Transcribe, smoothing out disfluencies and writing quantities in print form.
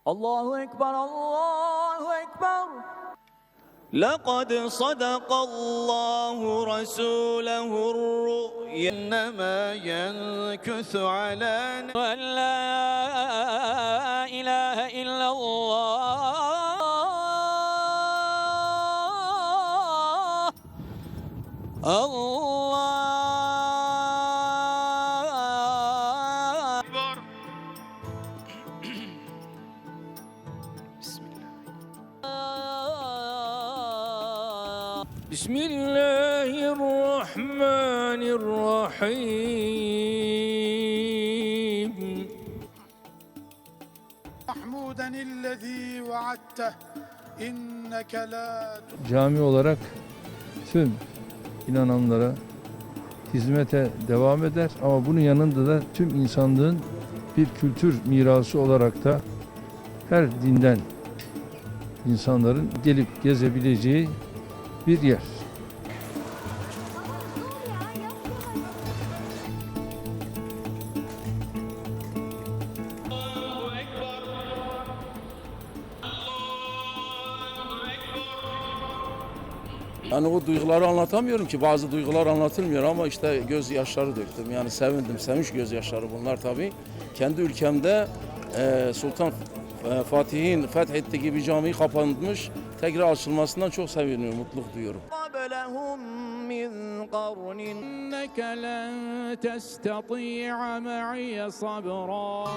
Allahu Ekber, Allahu Ekber. لقد صدق الله رسوله الرؤيا إنما ينكث على أن لا إله إلا الله الله أكبر. بسم الله الرحمن الرحيم محمودا الذي وعدته إنك لا Cami olarak tüm inananlara hizmete devam eder ama bunun yanında da tüm insanlığın bir kültür mirası olarak da her dinden insanların gelip gezebileceği bir yer. Yani o duyguları anlatamıyorum ki, bazı duygular anlatılmıyor ama işte gözyaşları döktüm. Yani sevindim, sevinç gözyaşları bunlar tabii. Kendi ülkemde Sultan Fatih'in fethettiği bir cami kapanmış, tekrar açılmasından çok seviniyorum, mutluluk duyuyorum. قبلهم من قرن إنك لن تستطيع معي صبرا